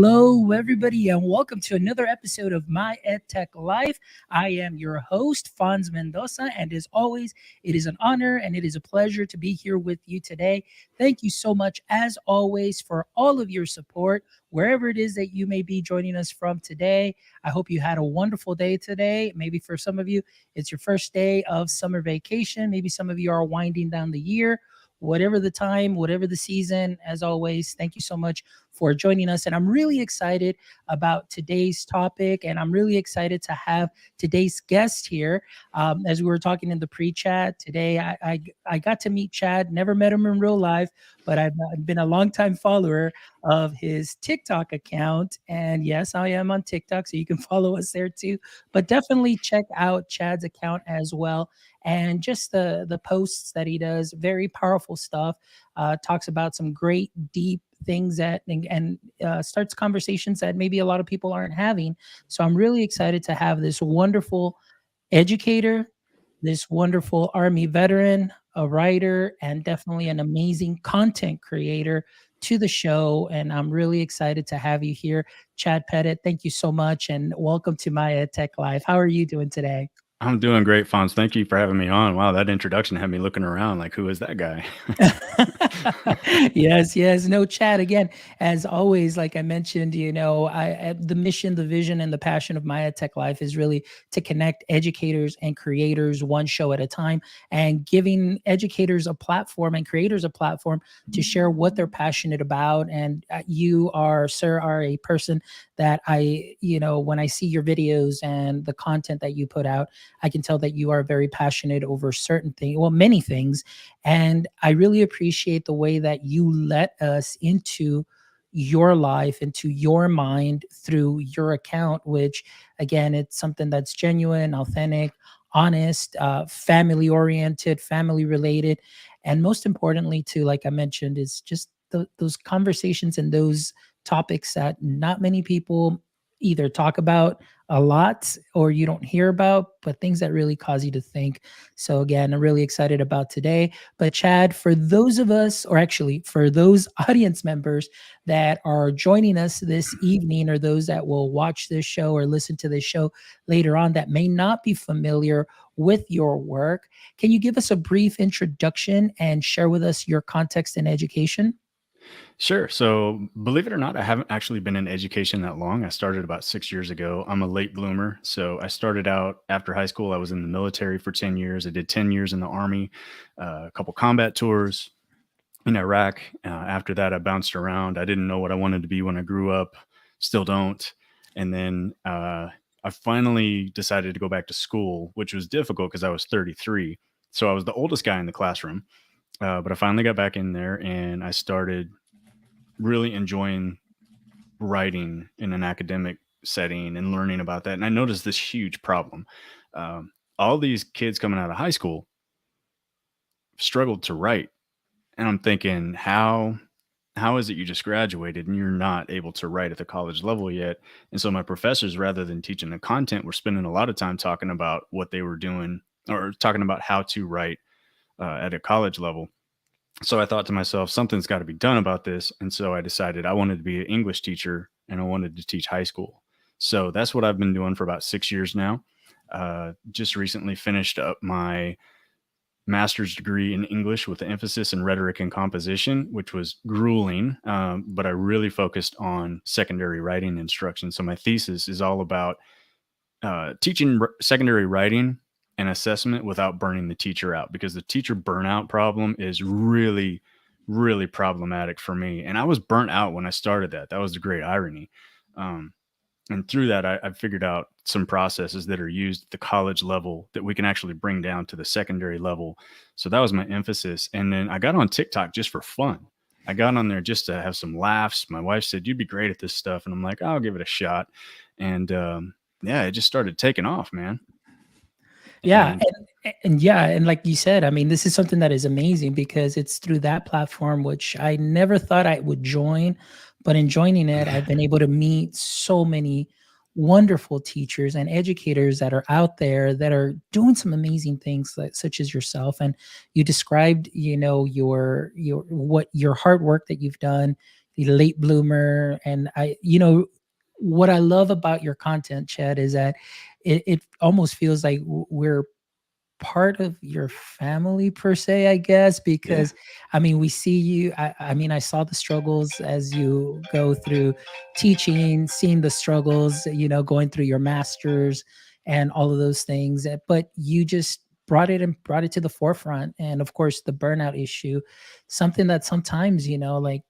Hello, everybody, and welcome to another episode of My EdTech Life. I am your host, Fonz Mendoza, and as always, it is an honor and it is a pleasure to be here with you today. Thank you so much, as always, for all of your support, wherever it is that you may be joining us from today. I hope you had a wonderful day today. Maybe for some of you, it's your first day of summer vacation. Maybe some of you are winding down the year. Whatever the time, whatever the season, as always, thank you so much for joining us. And I'm really excited about today's topic. And I'm really excited to have today's guest here. As we were talking in the pre-chat today, I got to meet Chad, never met him in real life, but I've been a longtime follower of his TikTok account. And yes, I am on TikTok, so you can follow us there too. But definitely check out Chad's account as well. And just the posts that he does, very powerful stuff. Talks about some great deep things and starts conversations that maybe a lot of people aren't having. So I'm really excited to have this wonderful educator, this wonderful Army veteran, a writer, and definitely an amazing content creator to the show. And I'm really excited to have you here, Chad Pettit. Thank you so much, and welcome to My EdTech Live. How are you doing today? I'm doing great, Fonz. Thank you for having me on. Wow, that introduction had me looking around like, who is that guy? Yes. No, Chad, again, as always, like I mentioned, the mission, the vision, and the passion of My EdTech Life is really to connect educators and creators one show at a time, and giving educators a platform and creators a platform to share what they're passionate about. And you are, sir, are a person that when I see your videos and the content that you put out, I can tell that you are very passionate over certain things, well, many things. And I really appreciate the way that you let us into your life, into your mind through your account, which again, it's something that's genuine, authentic, honest, family oriented, family related. And most importantly, too, like I mentioned, is just those conversations and those topics that not many people either talk about a lot or you don't hear about, but things that really cause you to think. So again, I'm really excited about today. But Chad, for those of us, or actually for those audience members that are joining us this evening, or those that will watch this show or listen to this show later on that may not be familiar with your work, can you give us a brief introduction and share with us your context and education? Sure. So, believe it or not, I haven't actually been in education that long. I started about 6 years ago. I'm a late bloomer. So, I started out after high school. I was in the military for 10 years. I did 10 years in the Army, a couple combat tours in Iraq. After that, I bounced around. I didn't know what I wanted to be when I grew up, still don't. And then I finally decided to go back to school, which was difficult because I was 33. So, I was the oldest guy in the classroom. But I finally got back in there and I started really enjoying writing in an academic setting and learning about that. And I noticed this huge problem. All these kids coming out of high school struggled to write. And I'm thinking, how is it you just graduated and you're not able to write at the college level yet? And so my professors, rather than teaching the content, were spending a lot of time talking about what they were doing or talking about how to write at a college level. So I thought to myself, something's got to be done about this. And so I decided I wanted to be an English teacher and I wanted to teach high school. So that's what I've been doing for about 6 years now. Just recently finished up my master's degree in English with an emphasis in rhetoric and composition, which was grueling, but I really focused on secondary writing instruction. So my thesis is all about teaching secondary writing and assessment without burning the teacher out, because the teacher burnout problem is really, really problematic for me. And I was burnt out when I started that. That was the great irony. Um, and through that, I figured out some processes that are used at the college level that we can actually bring down to the secondary level. So that was my emphasis. And then I got on TikTok just for fun. I got on there just to have some laughs. My wife said, "You'd be great at this stuff." And I'm like, "I'll give it a shot." And yeah, it just started taking off, man. Yeah, And and like you said, I mean, this is something that is amazing because it's through that platform which I never thought I would join, but in joining it, I've been able to meet so many wonderful teachers and educators that are out there that are doing some amazing things, like, such as yourself. And you described, your what your hard work that you've done, the late bloomer. And what I love about your content, Chad, is that it almost feels like we're part of your family per se, I guess, Yeah. because I mean, we see you. I mean, I saw the struggles as you go through teaching, seeing the struggles, going through your masters and all of those things. But you just brought it to the forefront. And of course, the burnout issue, something that sometimes, like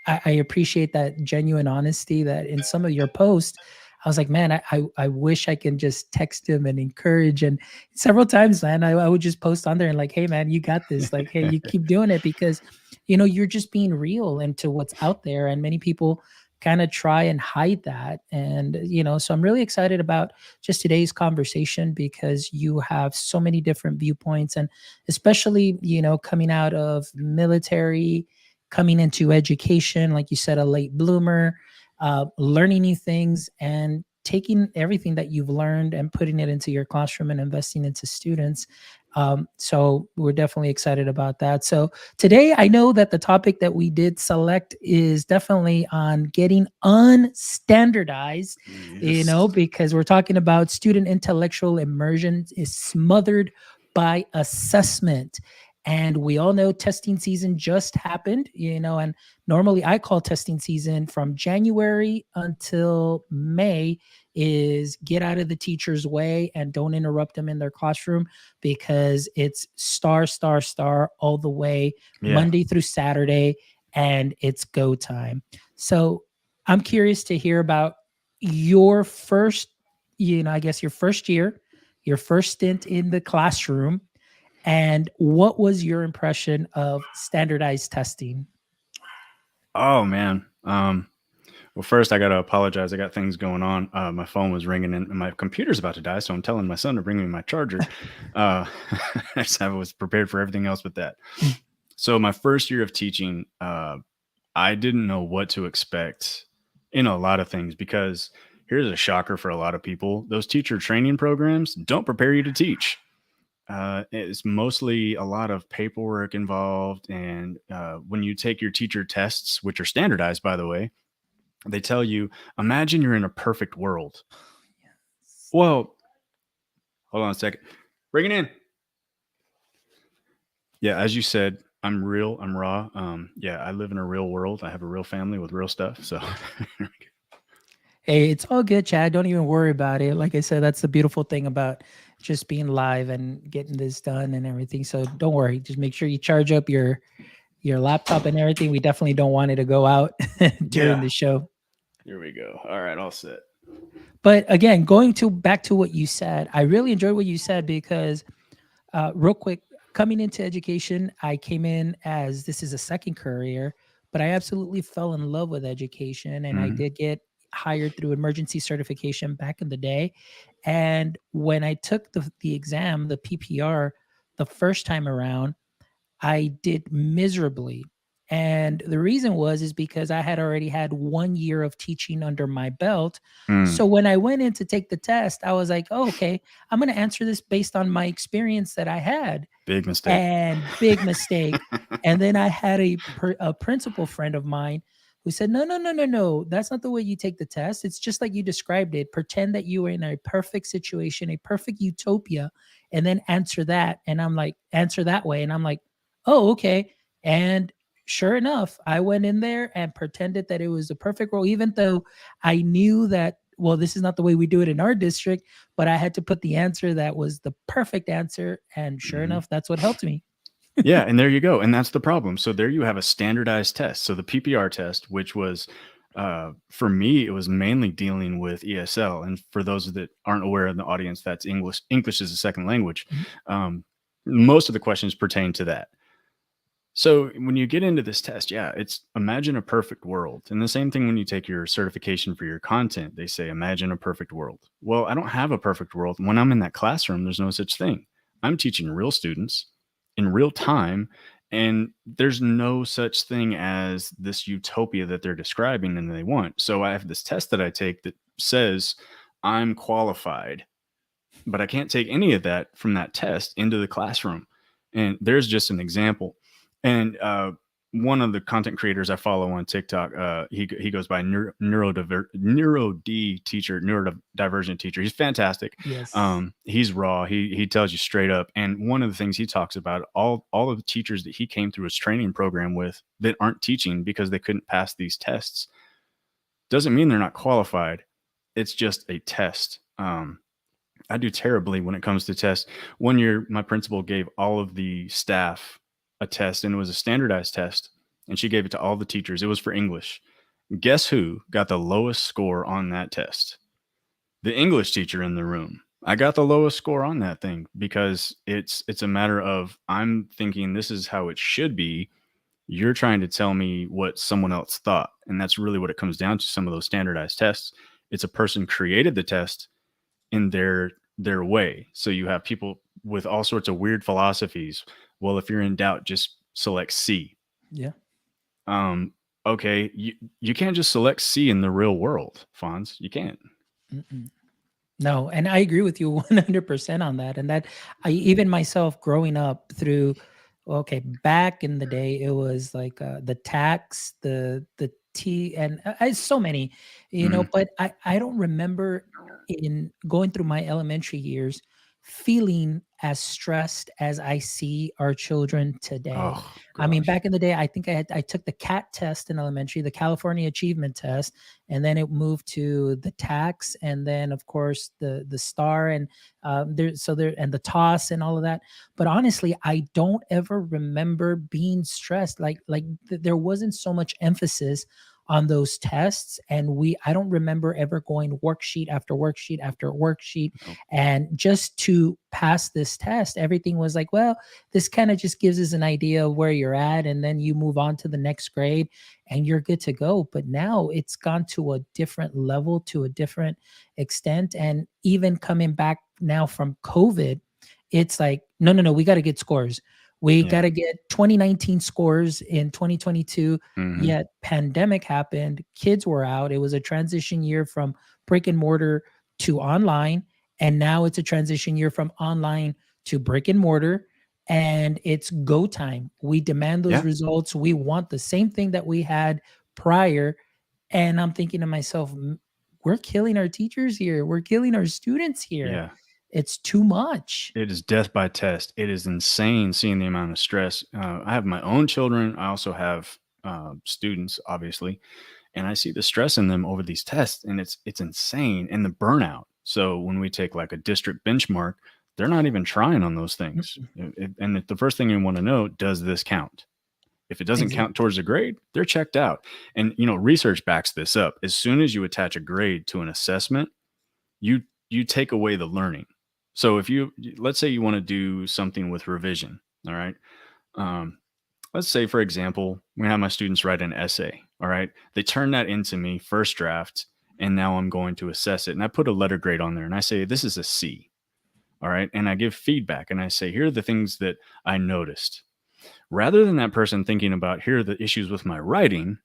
I appreciate that genuine honesty that in some of your posts, I was like, man, I wish I can just text him and encourage. And several times, man, I would just post on there and like, hey, man, you got this. Like, hey, you keep doing it because, you're just being real into what's out there. And many people kind of try and hide that. And, so I'm really excited about just today's conversation because you have so many different viewpoints and especially, coming out of military, coming into education, like you said, a late bloomer, learning new things and taking everything that you've learned and putting it into your classroom and investing into students. So we're definitely excited about that. So today, I know that the topic that we did select is definitely on getting unstandardized, Yes. because we're talking about student intellectual immersion is smothered by assessment. And we all know testing season just happened, and normally I call testing season from January until May is get out of the teacher's way and don't interrupt them in their classroom because it's star, star, star all the way Yeah. Monday through Saturday and it's go time. So I'm curious to hear about your first, I guess your first year, your first stint in the classroom, and what was your impression of standardized testing? Oh man. Well, first I gotta apologize. I got things going on. My phone was ringing and my computer's about to die, so I'm telling my son to bring me my charger. Uh, I was prepared for everything else but that. So my first year of teaching, I didn't know what to expect in a lot of things because here's a shocker for a lot of people: those teacher training programs don't prepare you to teach. It's mostly a lot of paperwork involved, and when you take your teacher tests, which are standardized, by the way, they tell you, imagine you're in a perfect world. Well, hold on a second. Bring it in. Yeah, as you said, I'm real. I'm raw. Yeah, I live in a real world. I have a real family with real stuff. So, Hey, it's all good, Chad. Don't even worry about it. Like I said, that's the beautiful thing about just being live and getting this done and everything. So don't worry. Just make sure you charge up your laptop and everything. We definitely don't want it to go out during yeah, the show. here we go. All right, all set. But again, going to back to what you said, I really enjoyed what you said because real quick, coming into education, I came in as this is a second career, but I absolutely fell in love with education and I Hmm. did get hired through emergency certification back in the day. And when I took the exam, the PPR, the first time around, I did miserably. And the reason is because I had already had 1 year of teaching under my belt. Mm, So when I went in to take the test, I was like, oh, okay, I'm going to answer this based on my experience that I had. big mistake. And big mistake. And then I had a principal friend of mine who said, no, no, no, no, no. That's not the way you take the test. It's just like you described it. Pretend that you were in a perfect situation, a perfect utopia, and then answer that. And I'm like, answer that way. And I'm like, oh, okay. And sure enough, I went in there and pretended that it was a perfect role, even though I knew that, well, this is not the way we do it in our district, but I had to put the answer that was the perfect answer. And sure Mhm. enough, that's what helped me. Yeah, and there you go. And that's the problem. So there you have a standardized test. So the PPR test, which was for me, it was mainly dealing with ESL. And for those that aren't aware in the audience, that's English. English is a second language. Mhm. Most of the questions pertain to that. So when you get into this test, yeah, it's imagine a perfect world. And the same thing when you take your certification for your content, they say imagine a perfect world. Well, I don't have a perfect world. When I'm in that classroom, there's no such thing. I'm teaching real students in real time, and there's no such thing as this utopia that they're describing and they want. So I have this test that I take that says I'm qualified, but I can't take any of that from that test into the classroom. And there's just an example. And one of the content creators I follow on TikTok, he goes by neuro D teacher, neurodivergent teacher. He's fantastic. Yes. He's raw. He tells you straight up. And one of the things he talks about, all of the teachers that he came through his training program with that aren't teaching because they couldn't pass these tests, doesn't mean they're not qualified. It's just a test. I do terribly when it comes to tests. One year, my principal gave all of the staff a test, and it was a standardized test, and she gave it to all the teachers. It was for English. Guess who got the lowest score on that test? The English teacher in the room. I got the lowest score on that thing because it's a matter of, I'm thinking this is how it should be. You're trying to tell me what someone else thought, and that's really what it comes down to. Some of those standardized tests, it's a person created the test in their way. So you have people with all sorts of weird philosophies. Well, if you're in doubt, just select C. Yeah. Okay, you can't just select C in the real world, Fonz. You can't. Mm-mm. No, and I agree with you 100% on that. And that I even myself growing up through, okay, back in the day, it was like the tax, the T, and so many, Mhm. but I don't remember in going through my elementary years feeling as stressed as I see our children today. Oh I mean, gosh. back in the day, I think I took the CAT test in elementary, the California Achievement Test, and then it moved to the tax, and then of course the star, and there and the toss and all of that. But honestly, I don't ever remember being stressed. There wasn't so much emphasis on those tests, and I don't remember ever going worksheet after worksheet after worksheet, Nope. and just to pass this test, everything was like, well, this kind of just gives us an idea of where you're at, and then you move on to the next grade and you're good to go. But now it's gone to a different level, to a different extent. And even coming back now from COVID, it's like, no, no, no, we got to get scores. We got Yeah. to get 2019 scores in 2022. Hmm. Yet pandemic happened, kids were out. It was a transition year from brick and mortar to online. And now it's a transition year from online to brick and mortar. And it's go time. We demand those Yeah. results. We want the same thing that we had prior. And I'm thinking to myself, we're killing our teachers here. We're killing our students here. Yeah. It's too much. It is death by test. It is insane seeing the amount of stress. I have my own children. I also have students, obviously, and I see the stress in them over these tests, and it's insane, and the burnout. So when we take like a district benchmark, they're not even trying on those things. Mm-mm. And the first thing you want to know, does this count? If it doesn't count Exactly. towards a grade, they're checked out. And research backs this up. As soon as you attach a grade to an assessment, you you take away the learning. So if let's say you want to do something with revision, all right. Um, let's say, for example, we have my students write an essay. All right, they turn that into me first draft, and now I'm going to assess it. And I put a letter grade on there, and I say this is a C. All right, and I give feedback, and I say here are the things that I noticed. Rather than that person thinking about here are the issues with my writing,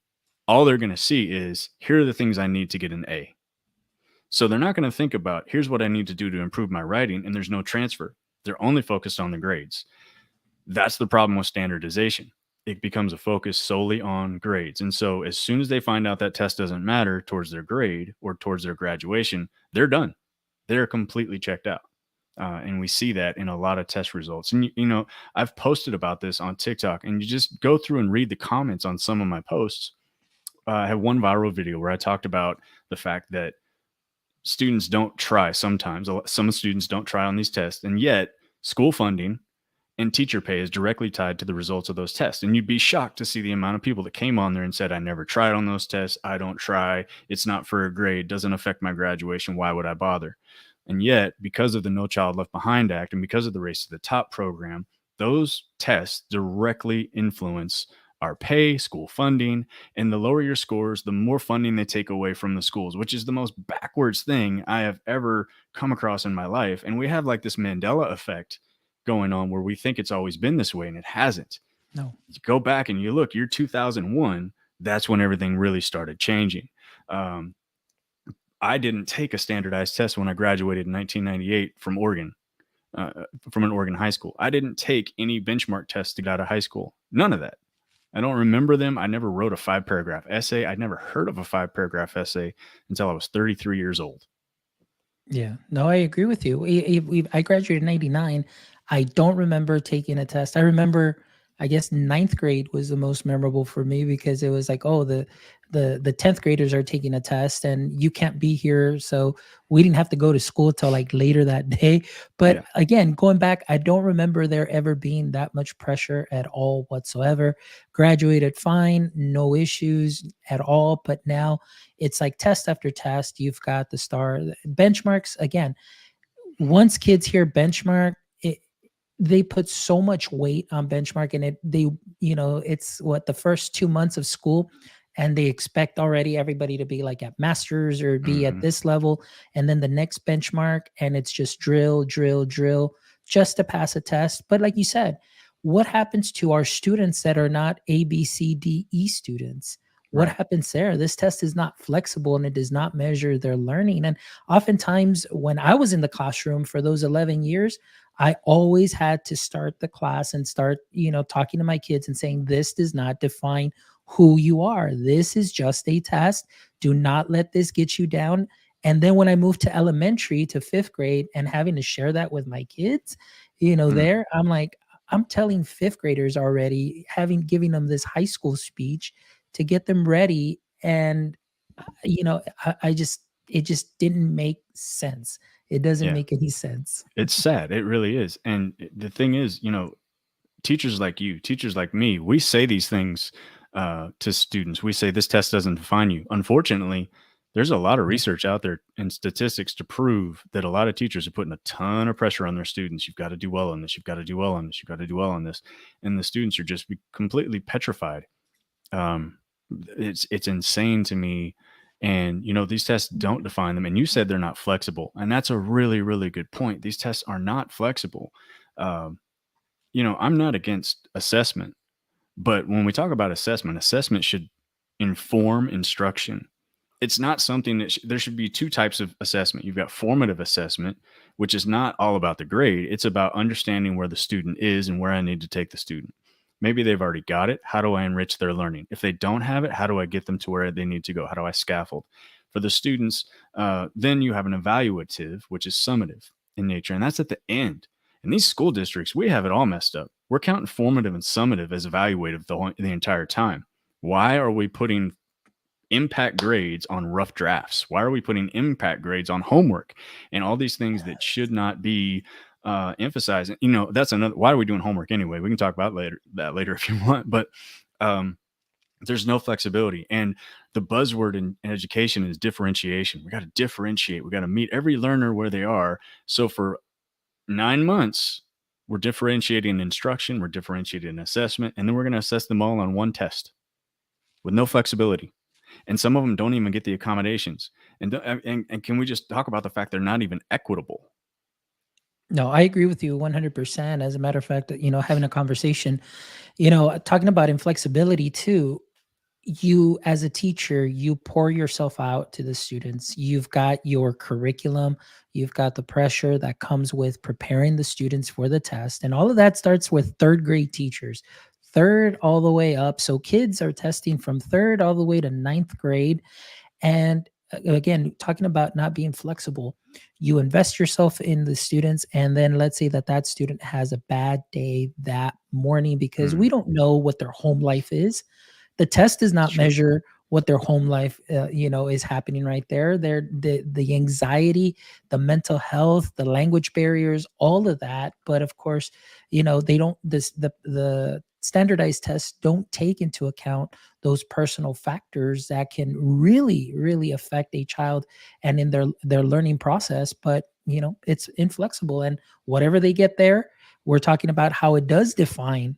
all they're going to see is here are the things I need to get an A. So they're not going to think about here's what I need to do to improve my writing, and there's no transfer. They're only focused on the grades. That's the problem with standardization. It becomes a focus solely on grades. And so as soon as they find out that test doesn't matter towards their grade or towards their graduation, they're done. They're completely checked out. And we see that in a lot of test results. And, I've posted about this on TikTok, and you just go through and read the comments on some of my posts. I have one viral video where I talked about the fact that students don't try sometimes. Some students don't try on these tests, and yet school funding and teacher pay is directly tied to the results of those tests. And you'd be shocked to see the amount of people that came on there and said, I never tried on those tests. I don't try. It's not for a grade. Doesn't affect my graduation. Why would I bother? And yet, because of the No Child Left Behind Act and because of the Race to the Top program, those tests directly influence our pay, school funding, and the lower your scores, the more funding they take away from the schools, which is the most backwards thing I have ever come across in my life. And we have like this Mandela effect going on where we think it's always been this way, and it hasn't. No. You go back and you look, year 2001, that's when everything really started changing. Um, I didn't take a standardized test when I graduated in 1998 from Oregon, from an Oregon high school. I didn't take any benchmark tests to get out of high school. None of that. I don't remember them. I never wrote a 5 paragraph essay. I'd never heard of a 5 paragraph essay until I was 33 years old. Yeah, no, I agree with you. I graduated in '89. I don't remember taking a test. I remember, I guess ninth grade was the most memorable for me because it was like, oh, the 10th graders are taking a test and you can't be here. So we didn't have to go to school till like later that day. But Yeah. again, going back, I don't remember there ever being that much pressure at all whatsoever. Graduated fine, no issues at all. But now it's like test after test. You've got the star benchmarks again. Once kids hear benchmark, they put so much weight on benchmark, and it's what the first 2 months of school, and they expect already everybody to be like at masters or be at Hmm. this level, and then the next benchmark, and it's just drill, drill, drill, just to pass a test. But like you said, what happens to our students that are not A, B, C, D, E students? What Right. happens there? This test is not flexible and it does not measure their learning. And oftentimes, when I was in the classroom for those 11 years, I always had to start the class and start, talking to my kids and saying, this does not define who you are. This is just a test. Do not let this get you down. And then when I moved to elementary to fifth grade and having to share that with my kids, Mm. there, I'm like, I'm telling fifth graders already, giving them this high school speech to get them ready. And, it just didn't make sense. It doesn't Yeah. make any sense. It's sad. It really is. And the thing is, teachers like you, teachers like me, we say these things to students. We say this test doesn't define you. Unfortunately, there's a lot of Yeah. research out there and statistics to prove that a lot of teachers are putting a ton of pressure on their students. You've got to do well on this. You've got to do well on this. You've got to do well on this. And the students are just completely petrified. Um, it's insane to me. And these tests don't define them. And you said they're not flexible, and that's a really, really good point. These tests are not flexible. Um, I'm not against assessment, but when we talk about assessment, assessment should inform instruction. It's not something that there should be two types of assessment. You've got formative assessment, which is not all about the grade. It's about understanding where the student is and where I need to take the student. Maybe they've already got it. How do I enrich their learning? If they don't have it, how do I get them to where they need to go? How do I scaffold? For the students, then you have an evaluative, which is summative in nature, and that's at the end. In these school districts, we have it all messed up. We're counting formative and summative as evaluative the entire time. Why are we putting impact grades on rough drafts? Why are we putting impact grades on homework and all these things that should not be emphasized? That's another. Why are we doing homework anyway? We can talk about that later if you want, but there's no flexibility. And the buzzword in education is differentiation. We got to differentiate. We got to meet every learner where they are. So for 9 months, we're differentiating instruction, we're differentiating assessment, and then we're going to assess them all on one test with no flexibility. And some of them don't even get the accommodations. And can we just talk about the fact they're not even equitable? No, I agree with you 100%. As a matter of fact, having a conversation, talking about inflexibility too, you as a teacher, you pour yourself out to the students. You've got your curriculum, you've got the pressure that comes with preparing the students for the test. And all of that starts with third grade teachers, third all the way up. So kids are testing from third all the way to ninth grade. And again, talking about not being flexible, you invest yourself in the students, and then let's say that student has a bad day that morning because we Mm, don't know what their home life is. The test does it's not true. measure what their home life, is happening right there. The anxiety, the mental health, the language barriers, all of that. But of course, they don't. The standardized tests don't take into account those personal factors that can really, really affect a child and in their learning process. But it's inflexible, and whatever they get there, we're talking about how it does define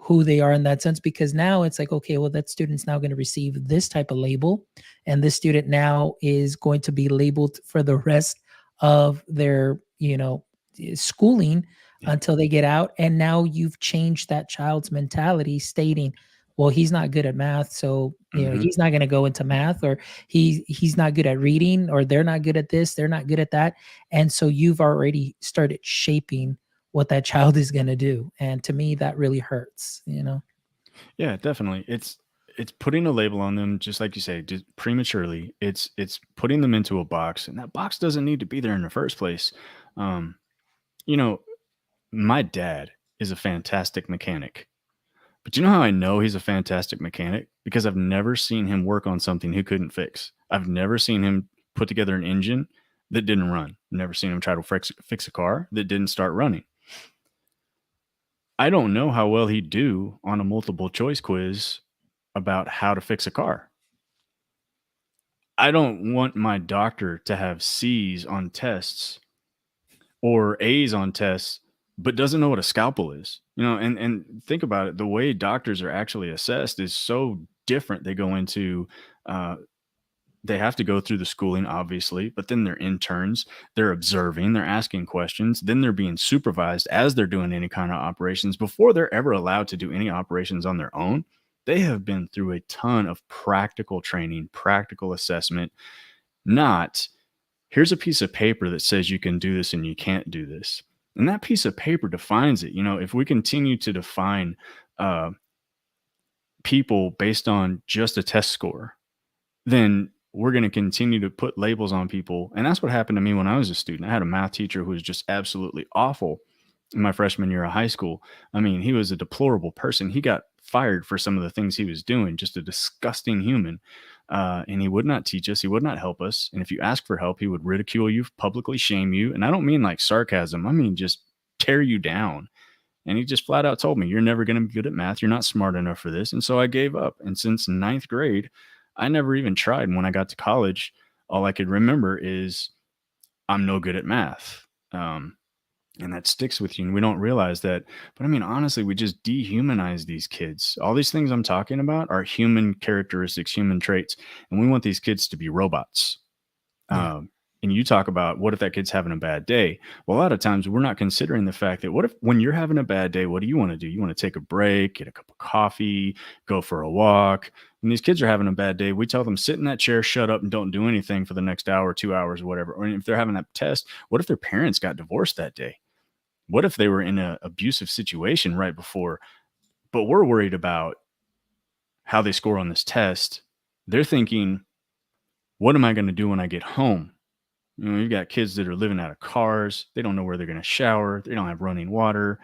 who they are in that sense, because now it's like, okay, well, that student's now going to receive this type of label, and this student now is going to be labeled for the rest of their schooling Yeah. until they get out. And now you've changed that child's mentality, stating, well, he's not good at math, so Hmm. he's not going to go into math, or he's not good at reading, or they're not good at this, they're not good at that. And so you've already started shaping what that child is going to do. And to me, that really hurts. Yeah, definitely. It's putting a label on them, just like you say, just prematurely. It's putting them into a box, and that box doesn't need to be there in the first place. Um, you know, my dad is a fantastic mechanic. But you know how I know he's a fantastic mechanic? Because I've never seen him work on something he couldn't fix. I've never seen him put together an engine that didn't run. Never seen him try to fix a car that didn't start running. I don't know how well he'd do on a multiple choice quiz about how to fix a car. I don't want my doctor to have C's on tests or A's on tests, but doesn't know what a scalpel is. And think about it. The way doctors are actually assessed is so different. Uh, they have to go through the schooling, obviously, but then they're interns, they're observing, they're asking questions, then they're being supervised as they're doing any kind of operations before they're ever allowed to do any operations on their own. They have been through a ton of practical training, practical assessment, not here's a piece of paper that says you can do this and you can't do this. And that piece of paper defines it. If we continue to define uh, people based on just a test score, then we're going to continue to put labels on people. And that's what happened to me when I was a student. I had a math teacher who was just absolutely awful in my freshman year of high school. I mean, he was a deplorable person. He got fired for some of the things he was doing, just a disgusting human. And he would not teach us, he would not help us. And if you ask for help, he would ridicule you, publicly shame you. And I don't mean like sarcasm, I mean just tear you down. And he just flat out told me, you're never going to be good at math. You're not smart enough for this. And so I gave up. And since ninth grade, I never even tried. And when I got to college, all I could remember is I'm no good at math. And that sticks with you. And we don't realize that. But I mean, honestly, we just dehumanize these kids. All these things I'm talking about are human characteristics, human traits. And we want these kids to be robots. Yeah. And you talk about what if that kid's having a bad day? Well, a lot of times we're not considering the fact that what if when you're having a bad day, what do you want to do? You want to take a break, get a cup of coffee, go for a walk. When these kids are having a bad day, we tell them sit in that chair, shut up, and don't do anything for the next hour, 2 hours, or whatever. Or if they're having a test, what if their parents got divorced that day? What if they were in an abusive situation right before? But we're worried about how they score on this test. They're thinking, what am I going to do when I get home? You've got kids that are living out of cars. They don't know where they're going to shower. They don't have running water.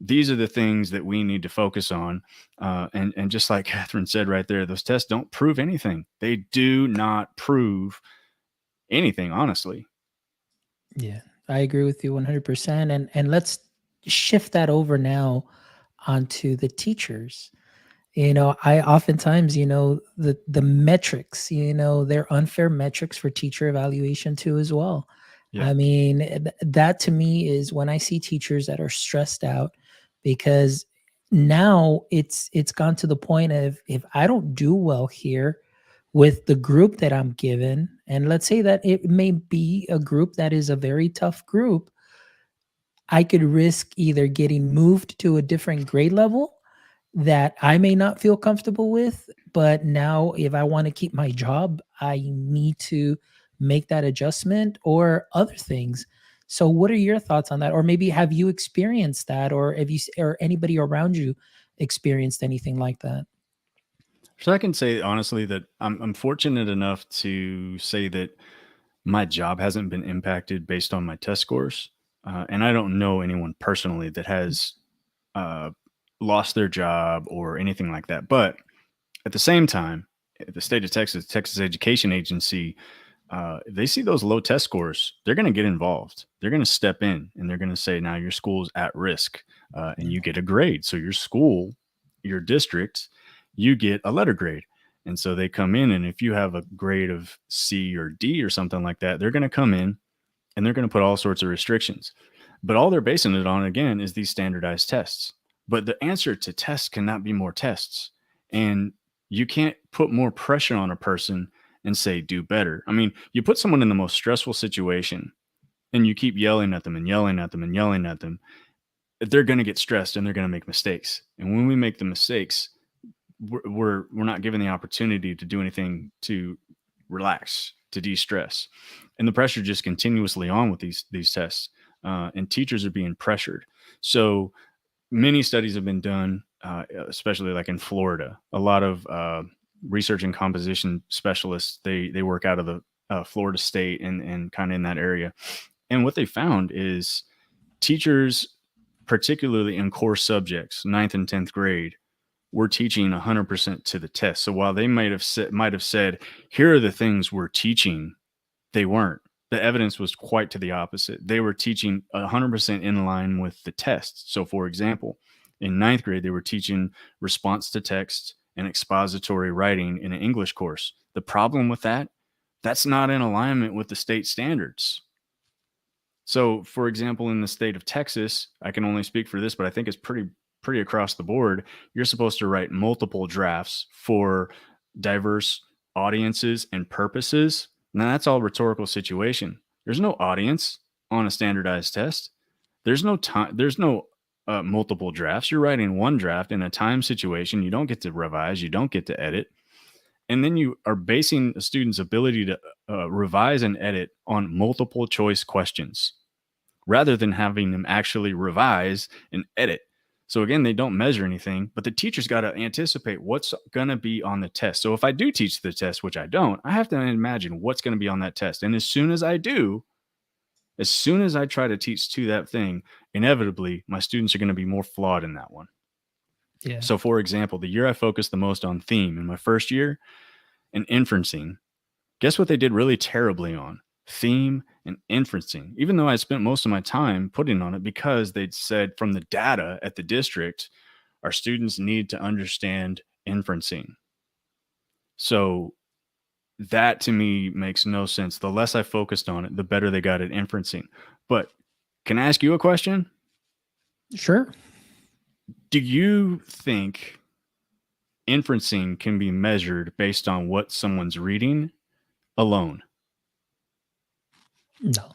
These are the things that we need to focus on. And just like Catherine said right there, those tests don't prove anything. They do not prove anything, honestly. Yeah, I agree with you 100%. And let's shift that over now onto the teachers. I oftentimes, the metrics, they're unfair metrics for teacher evaluation too as well. Yeah. I mean, that to me is when I see teachers that are stressed out because now it's gone to the point of if I don't do well here with the group that I'm given, and let's say that it may be a group that is a very tough group, I could risk either getting moved to a different grade level that I may not feel comfortable with, but now if I want to keep my job, I need to make that adjustment or other things. So what are your thoughts on that? Or maybe have you experienced that or have you or anybody around you experienced anything like that? So I can say honestly that I'm fortunate enough to say that my job hasn't been impacted based on my test scores. And I don't know anyone personally that has uh, lost their job or anything like that. But at the same time, the state of Texas, Texas Education Agency, if they see those low test scores, they're going to get involved. They're going to step in and they're going to say, now your school's at risk and Yeah. you get a grade. So your school, your district, you get a letter grade. And so they come in, and if you have a grade of C or D or something like that, they're going to come in and they're going to put all sorts of restrictions. But all they're basing it on, again, is these standardized tests. But the answer to tests cannot be more tests. And you can't put more pressure on a person and say, do better. I mean, you put someone in the most stressful situation and you keep yelling at them and yelling at them and yelling at them, they're going to get stressed and they're going to make mistakes. And when we make the mistakes, we're not given the opportunity to do anything to relax, to de-stress, and the pressure just continuously on with these tests, and teachers are being pressured. So many studies have been done, especially like in Florida. A lot of research and composition specialists, they work out of the Florida State and kind of in that area. And what they found is teachers, particularly in core subjects, ninth and 10th grade, were teaching 100% to the test. So while they might have said, here are the things we're teaching, they weren't. The evidence was quite to the opposite. They were teaching 100% in line with the test. So, for example, in ninth grade, they were teaching response to text and expository writing in an English course. The problem with that, that's not in alignment with the state standards. So, for example, in the state of Texas, I can only speak for this, but I think it's pretty across the board. You're supposed to write multiple drafts for diverse audiences and purposes. Now, that's all rhetorical situation. There's no audience on a standardized test. There's no time. There's no multiple drafts. You're writing one draft in a time situation. You don't get to revise. You don't get to edit. And then you are basing a student's ability to revise and edit on multiple choice questions rather than having them actually revise and edit. So again, they don't measure anything, but the teacher's got to anticipate what's going to be on the test. So if I do teach the test, which I don't, I have to imagine what's going to be on that test. And as soon as I do, as soon as I try to teach to that thing, inevitably my students are going to be more flawed in that one. Yeah. So for example, the year I focused the most on theme in my first year and inferencing, guess what they did really terribly on? Theme and inferencing, even though I spent most of my time putting on it because they'd said from the data at the district, our students need to understand inferencing. So that to me makes no sense. The less I focused on it, the better they got at inferencing. But can I ask you a question? Sure. Do you think inferencing can be measured based on what someone's reading alone? No,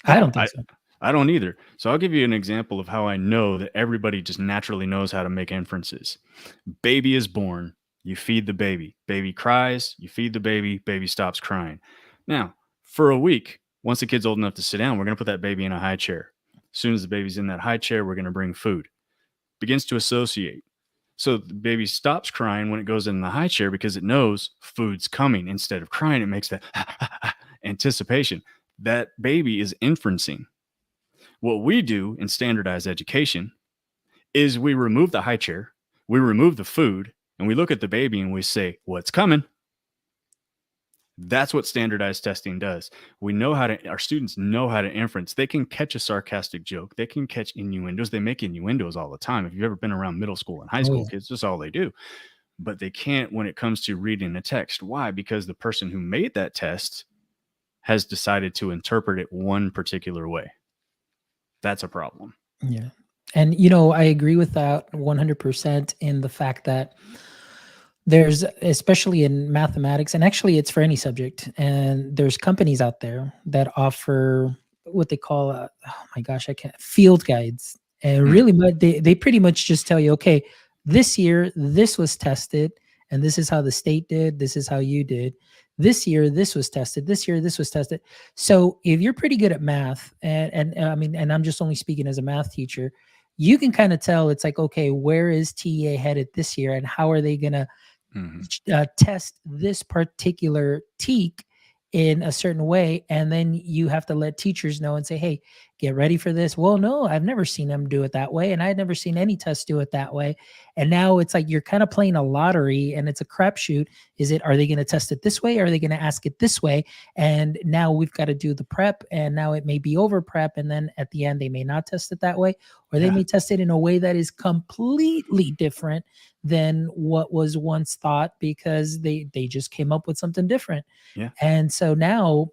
I don't think so. I don't either. So I'll give you an example of how I know that everybody just naturally knows how to make inferences. Baby is born. You feed the baby. Baby cries. You feed the baby. Baby stops crying. Now, for a week, once the kid's old enough to sit down, we're going to put that baby in a high chair. As soon as the baby's in that high chair, we're going to bring food. Begins to associate. So the baby stops crying when it goes in the high chair because it knows food's coming. Instead of crying, it makes that anticipation. That baby is inferencing. What we do in standardized education is we remove the high chair, we remove the food, and we look at the baby and we say, what's coming? That's what standardized testing does. Our students know how to inference. They can catch a sarcastic joke. They can catch innuendos. They make innuendos all the time. If you've ever been around middle school and high school kids, that's all they do. But they can't when it comes to reading a text. Why? Because the person who made that test has decided to interpret it one particular way. That's a problem. Yeah. And, I agree with that 100% in the fact that there's, especially in mathematics, and actually it's for any subject, and there's companies out there that offer what they call, field guides. And really, they pretty much just tell you, okay, this year, this was tested, and this is how the state did, this is how you did. This year, this was tested. This year, this was tested. So if you're pretty good at math, and I'm just only speaking as a math teacher, you can kind of tell it's like, okay, where is TEA headed this year, and how are they going to test this particular TEK in a certain way? And then you have to let teachers know and say, hey, get ready for this. Well, no, I've never seen them do it that way. And I'd never seen any test do it that way. And now it's like, you're kind of playing a lottery and it's a crapshoot. Are they going to test it this way? Or are they going to ask it this way? And now we've got to do the prep, and now it may be over prep. And then at the end, they may not test it that way, or they may test it in a way that is completely different than what was once thought, because they just came up with something different. Yeah. And so now,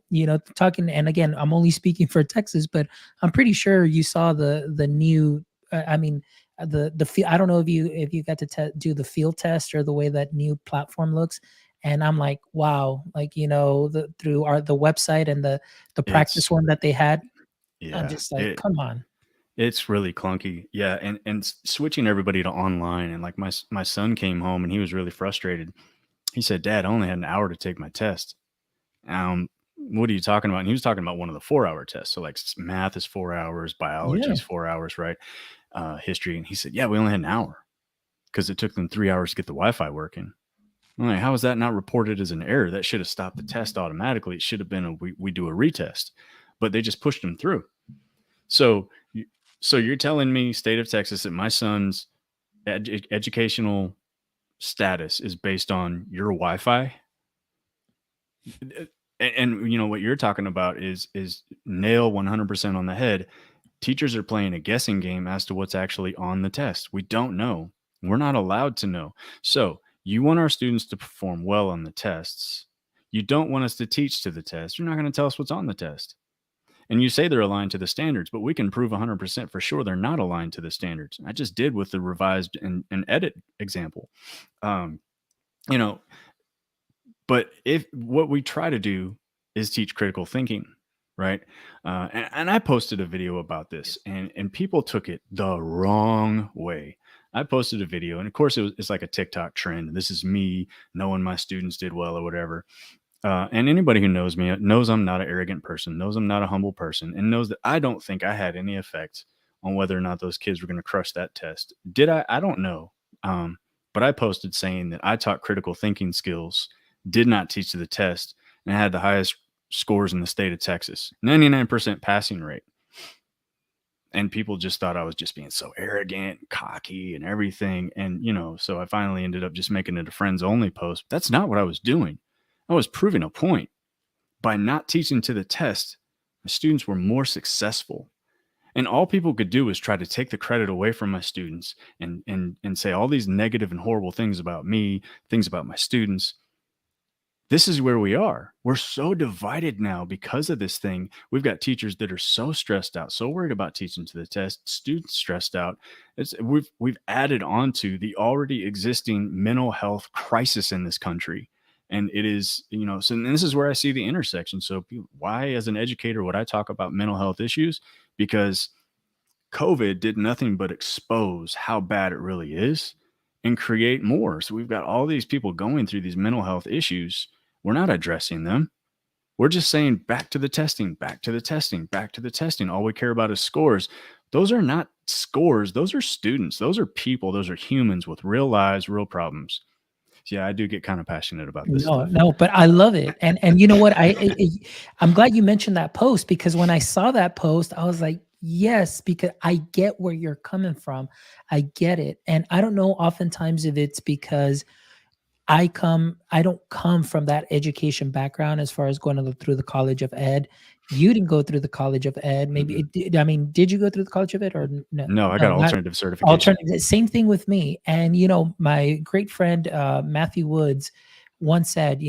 talking, and again, I'm only speaking for Texas, but I'm pretty sure you saw the new, I don't know if you got to do the field test or the way that new platform looks. And I'm like, wow, like, through the website and the practice one that they had. Yeah, I'm just like, come on. It's really clunky. Yeah. And switching everybody to online. And like my son came home and he was really frustrated. He said, Dad, I only had an hour to take my test. What are you talking about? And he was talking about one of the 4-hour tests. So like math is 4 hours, biology is 4 hours, right? history. And he said, yeah, we only had an hour because it took them 3 hours to get the Wi-Fi working. I'm like, how is that not reported as an error? That should have stopped the test automatically. It should have been we do a retest, but they just pushed them through. So, so you're telling me, state of Texas, that my son's educational status is based on your Wi-Fi? And you know what you're talking about is nail 100% on the head. Teachers are playing a guessing game as to what's actually on the test. We don't know. We're not allowed to know. So you want our students to perform well on the tests. You don't want us to teach to the test. You're not going to tell us what's on the test. And you say they're aligned to the standards, but we can prove 100% for sure they're not aligned to the standards. I just did with the revised and edit example. You know, but if what we try to do is teach critical thinking, right? And I posted a video about this, and people took it the wrong way. I posted a video, and of course, it's like a TikTok trend. This is me knowing my students did well or whatever. And anybody who knows me knows I'm not an arrogant person, knows I'm not a humble person, and knows that I don't think I had any effect on whether or not those kids were going to crush that test. Did I? I don't know. But I posted saying that I taught critical thinking skills, did not teach to the test, and I had the highest scores in the state of Texas, 99% passing rate. And people just thought I was just being so arrogant, cocky, and everything. And, so I finally ended up just making it a friends only post. That's not what I was doing. I was proving a point. By not teaching to the test, my students were more successful. And all people could do was try to take the credit away from my students and say all these negative and horrible things about me, things about my students. This is where we are. We're so divided now because of this thing. We've got teachers that are so stressed out, so worried about teaching to the test, students stressed out. We've added on to the already existing mental health crisis in this country. And it is, so this is where I see the intersection. So why, as an educator, would I talk about mental health issues? Because COVID did nothing but expose how bad it really is and create more. So we've got all these people going through these mental health issues. We're not addressing them. We're just saying back to the testing, back to the testing, back to the testing. All we care about is scores. Those are not scores. Those are students. Those are people. Those are humans with real lives, real problems. Yeah, I do get kind of passionate about this stuff. No, but I love it. And you know what? I'm glad you mentioned that post, because when I saw that post, I was like, yes, because I get where you're coming from. I get it. And I don't know oftentimes if it's because I don't come from that education background as far as going through the College of Ed. You didn't go through the College of Ed. Maybe did you go through the College of Ed or no? No, I got alternative certification. Alternative, same thing with me. And my great friend Matthew Woods once said,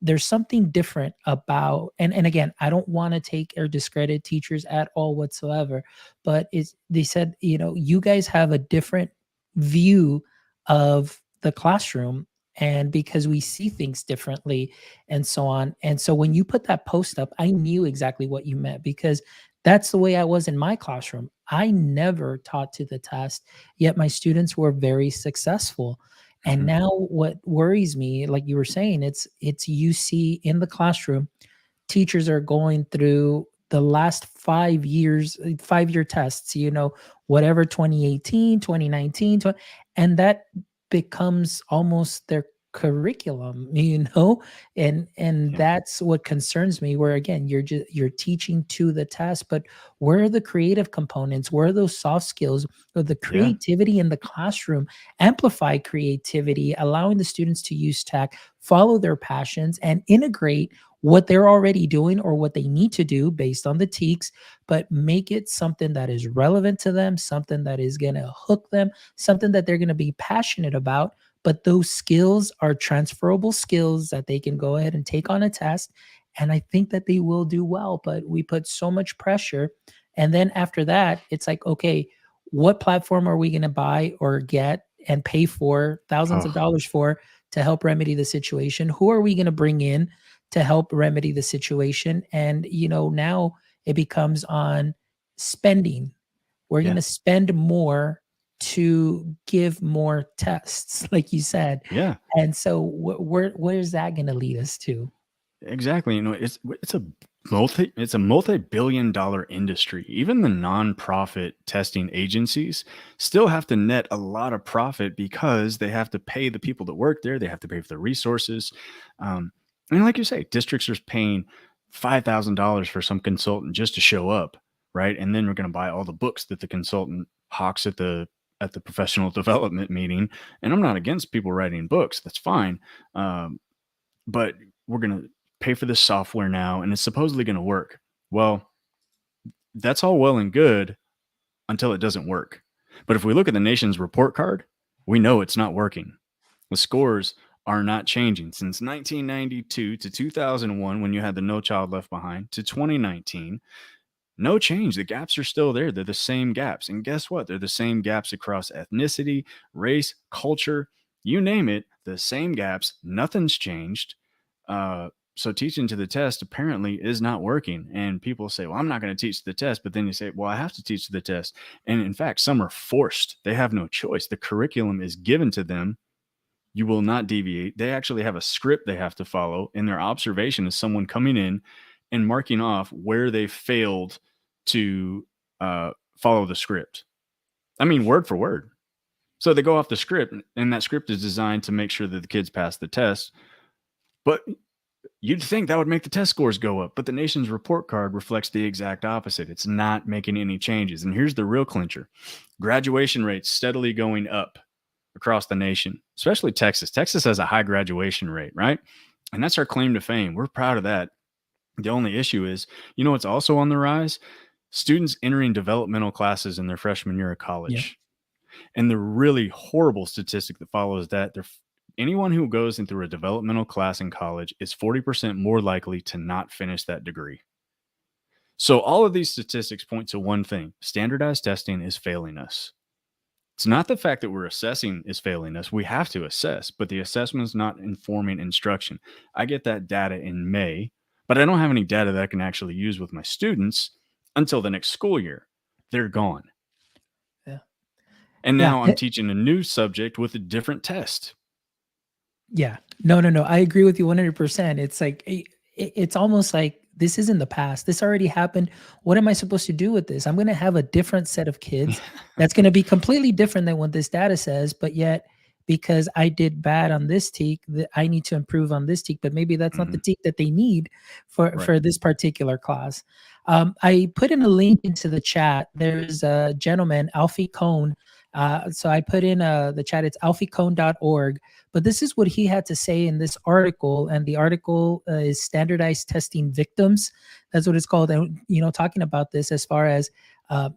there's something different about, and again, I don't want to take or discredit teachers at all whatsoever, but they said, you guys have a different view of the classroom, and because we see things differently and so on. And so when you put that post up, I knew exactly what you meant, because that's the way I was in my classroom. I never taught to the test, yet my students were very successful. And now what worries me, like you were saying, it's you see in the classroom, teachers are going through the last 5 years, 5-year tests, whatever, 2018, 2019, and that becomes almost their curriculum, and that's what concerns me, where again, you're teaching to the test, but where are the creative components? Where are those soft skills, or the creativity in the classroom? Amplify creativity, allowing the students to use tech, follow their passions, and integrate what they're already doing or what they need to do based on the TEKS, but make it something that is relevant to them, something that is going to hook them, something that they're going to be passionate about. But those skills are transferable skills that they can go ahead and take on a test. And I think that they will do well, but we put so much pressure. And then after that, it's like, okay, what platform are we going to buy or get and pay for thousands of dollars for to help remedy the situation? Who are we going to bring in to help remedy the situation? And, now it becomes on spending. We're going to spend more to give more tests, like you said. Yeah. And so where is that going to lead us to? Exactly. It's a multi-billion dollar industry. Even the nonprofit testing agencies still have to net a lot of profit because they have to pay the people that work there. They have to pay for the resources. Um, and like you say, districts are paying $5,000 for some consultant just to show up, right? And then we're going to buy all the books that the consultant hawks at the professional development meeting. And I'm not against people writing books. That's fine. Um, but we're going to pay for this software now and it's supposedly going to work. Well, that's all well and good until it doesn't work. But if we look at the nation's report card, we know it's not working. The scores are not changing since 1992 to 2001 when you had the No Child Left Behind to 2019. No change. The gaps are still there. They're the same gaps. And guess what? They're the same gaps across ethnicity, race, culture, you name it, the same gaps. Nothing's changed. So teaching to the test apparently is not working. And people say, well, I'm not going to teach to the test. But then you say, well, I have to teach to the test. And in fact, some are forced. They have no choice. The curriculum is given to them. You will not deviate. They actually have a script they have to follow. And their observation is someone coming in and marking off where they failed to follow the script. I mean, word for word. So they go off the script, and that script is designed to make sure that the kids pass the test. But you'd think that would make the test scores go up, but the nation's report card reflects the exact opposite. It's not making any changes. And here's the real clincher. Graduation rates steadily going up across the nation, especially Texas. Texas has a high graduation rate, right? And that's our claim to fame. We're proud of that. The only issue is, what's also on the rise? Students entering developmental classes in their freshman year of Yeah. college. And the really horrible statistic that follows that, anyone who goes into a developmental class in college is 40% more likely to not finish that degree. So all of these statistics point to one thing: standardized testing is failing us. It's not the fact that we're assessing is failing us. We have to assess, but the assessment is not informing instruction. I get that data in May, but I don't have any data that I can actually use with my students until the next school year. They're gone. Yeah. And Yeah. now I'm teaching a new subject with a different test. Yeah. No. I agree with you 100%. It's like, it's almost like this is in the past. This already happened. What am I supposed to do with this? I'm going to have a different set of kids that's going to be completely different than what this data says, but yet because I did bad on this teak, I need to improve on this teak, but maybe that's not the teak that they need for this particular class. I put in a link into the chat. There's a gentleman, Alfie Cohn. So I put in the chat, it's alfiecohn.org. But this is what he had to say in this article, and the article is Standardized Testing Victims. That's what it's called. And, talking about this as far as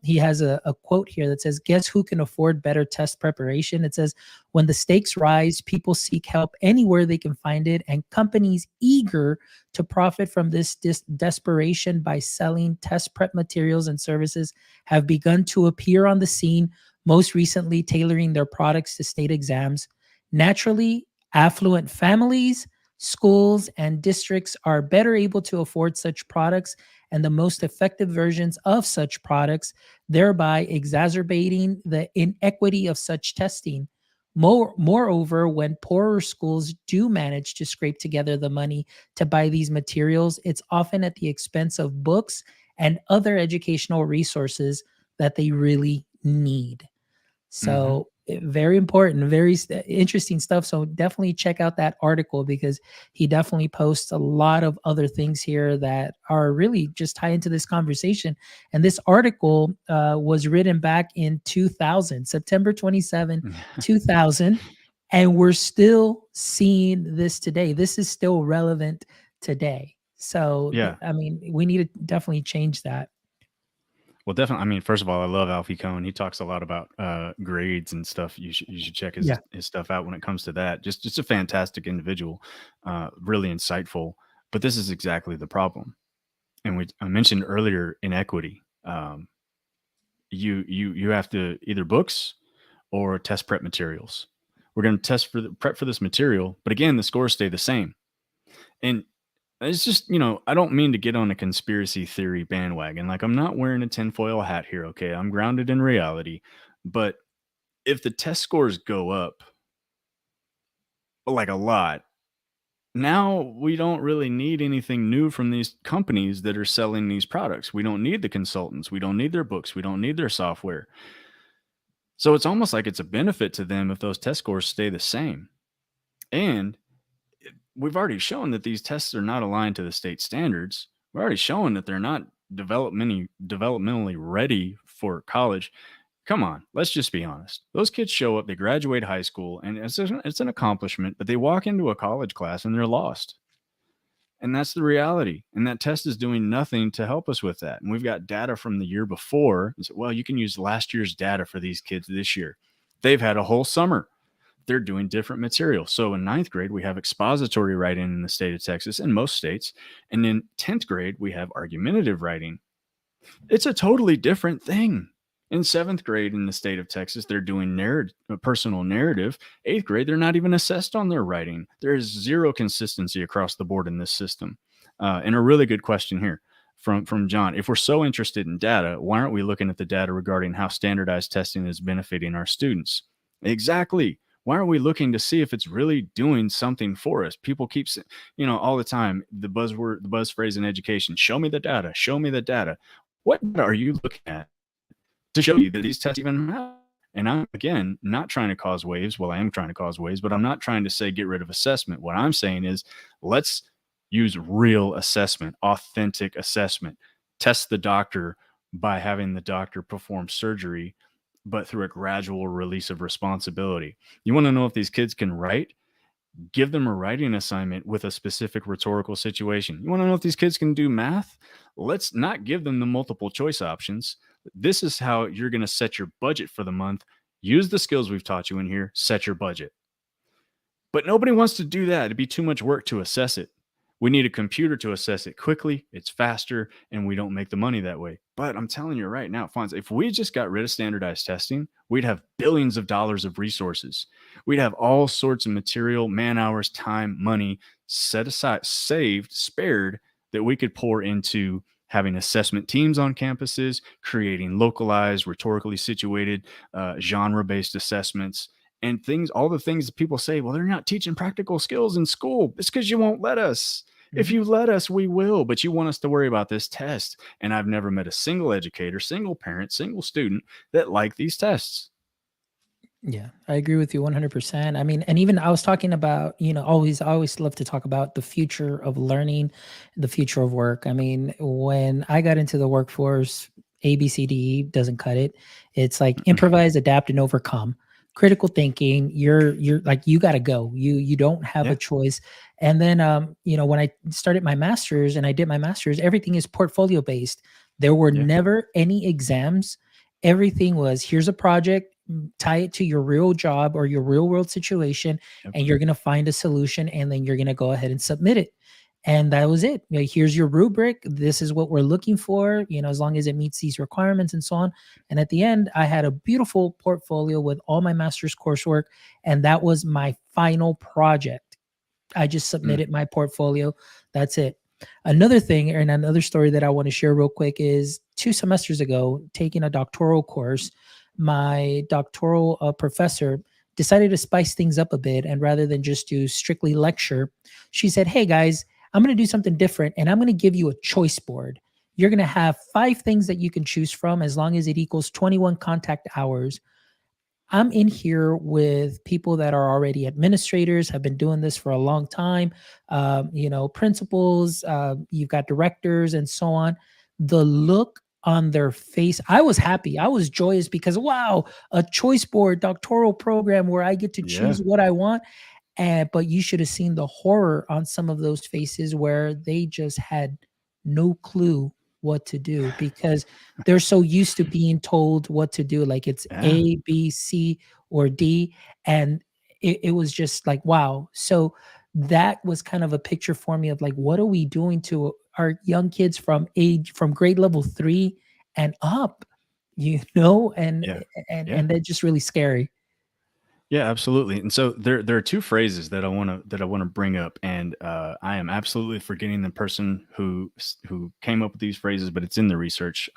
he has a quote here that says, guess who can afford better test preparation? It says, when the stakes rise, people seek help anywhere they can find it, and companies eager to profit from this desperation by selling test prep materials and services have begun to appear on the scene, most recently tailoring their products to state exams. Naturally, affluent families, schools, and districts are better able to afford such products and the most effective versions of such products, thereby exacerbating the inequity of such testing. Moreover, when poorer schools do manage to scrape together the money to buy these materials, it's often at the expense of books and other educational resources that they really need. So very important, very interesting stuff. So definitely check out that article because he definitely posts a lot of other things here that are really just tie into this conversation. And this article was written back in 2000, September 27, 2000. And we're still seeing this today. This is still relevant today. So, Yeah. I mean, we need to definitely change that. Well, definitely. I mean, first of all, I love Alfie Cohn. He talks a lot about grades and stuff. You should check his stuff out when it comes to that. Just a fantastic individual, really insightful. But this is exactly the problem. And I mentioned earlier inequity. You have to either books or test prep materials. We're going to test for the prep for this material, but again, the scores stay the same. And it's just, I don't mean to get on a conspiracy theory bandwagon. Like, I'm not wearing a tinfoil hat here, okay? I'm grounded in reality. But if the test scores go up, like a lot, now we don't really need anything new from these companies that are selling these products. We don't need the consultants. We don't need their books. We don't need their software. So it's almost like it's a benefit to them if those test scores stay the same. And we've already shown that these tests are not aligned to the state standards. We're already shown that they're not developmentally ready for college. Come on, let's just be honest. Those kids show up, they graduate high school, and it's an accomplishment, but they walk into a college class and they're lost. And that's the reality. And that test is doing nothing to help us with that. And we've got data from the year before. And so, well, you can use last year's data for these kids this year. They've had a whole summer. They're doing different material. So in ninth grade, we have expository writing in the state of Texas and most states. And in 10th grade, we have argumentative writing. It's a totally different thing. In seventh grade in the state of Texas, they're doing personal narrative. Eighth grade, they're not even assessed on their writing. There is zero consistency across the board in this system. And a really good question here from John. If we're so interested in data, why aren't we looking at the data regarding how standardized testing is benefiting our students? Exactly. Why aren't we looking to see if it's really doing something for us? People keep, all the time, the buzz phrase in education, show me the data, show me the data. What data are you looking at to show you that these tests even matter? And I'm, again, not trying to cause waves. Well, I am trying to cause waves, but I'm not trying to say get rid of assessment. What I'm saying is let's use real assessment, authentic assessment. Test the doctor by having the doctor perform surgery, but through a gradual release of responsibility. You want to know if these kids can write? Give them a writing assignment with a specific rhetorical situation. You want to know if these kids can do math? Let's not give them the multiple choice options. This is how you're going to set your budget for the month. Use the skills we've taught you in here, set your budget. But nobody wants to do that. It'd be too much work to assess it. We need a computer to assess it quickly. It's faster, and we don't make the money that way. But I'm telling you right now, Fonz, if we just got rid of standardized testing, we'd have billions of dollars of resources. We'd have all sorts of material, man hours, time, money set aside, saved, spared, that we could pour into having assessment teams on campuses, creating localized, rhetorically situated, genre-based assessments, and things, all the things that people say, well, they're not teaching practical skills in school. It's because you won't let us. If you let us, we will, but you want us to worry about this test. And I've never met a single educator, single parent, single student that like these tests. Yeah, I agree with you 100%. I mean, and even I was talking about, I always love to talk about the future of learning, the future of work. I mean, when I got into the workforce, A, B, C, D, E doesn't cut it. It's like improvise, adapt, and overcome. Critical thinking, you're like, you got to go. You don't have a choice. And then, when I started my master's and I did my master's, everything is portfolio based. There were never any exams. Everything was, here's a project, tie it to your real job or your real world situation, and you're going to find a solution, and then you're going to go ahead and submit it. And that was it. Here's your rubric. This is what we're looking for, as long as it meets these requirements and so on. And at the end, I had a beautiful portfolio with all my master's coursework. And that was my final project. I just submitted my portfolio. That's it. Another thing, and another story that I want to share real quick is 2 semesters ago, taking a doctoral course, my doctoral professor decided to spice things up a bit. And rather than just do strictly lecture, she said, hey guys, I'm going to do something different, and I'm going to give you a choice board. You're going to have 5 things that you can choose from as long as it equals 21 contact hours. I'm in here with people that are already administrators, have been doing this for a long time, principals, you've got directors and so on. The look on their face, I was happy. I was joyous because, wow, a choice board doctoral program where I get to choose what I want. But you should have seen the horror on some of those faces where they just had no clue what to do because they're so used to being told what to do. Like it's A, B, C, or D. And it was just like, wow. So that was kind of a picture for me of like, what are we doing to our young kids from grade level 3 and up, and they're just really scary. Yeah, absolutely. And so there are 2 phrases that I want to bring up, and I am absolutely forgetting the person who came up with these phrases, but it's in the research.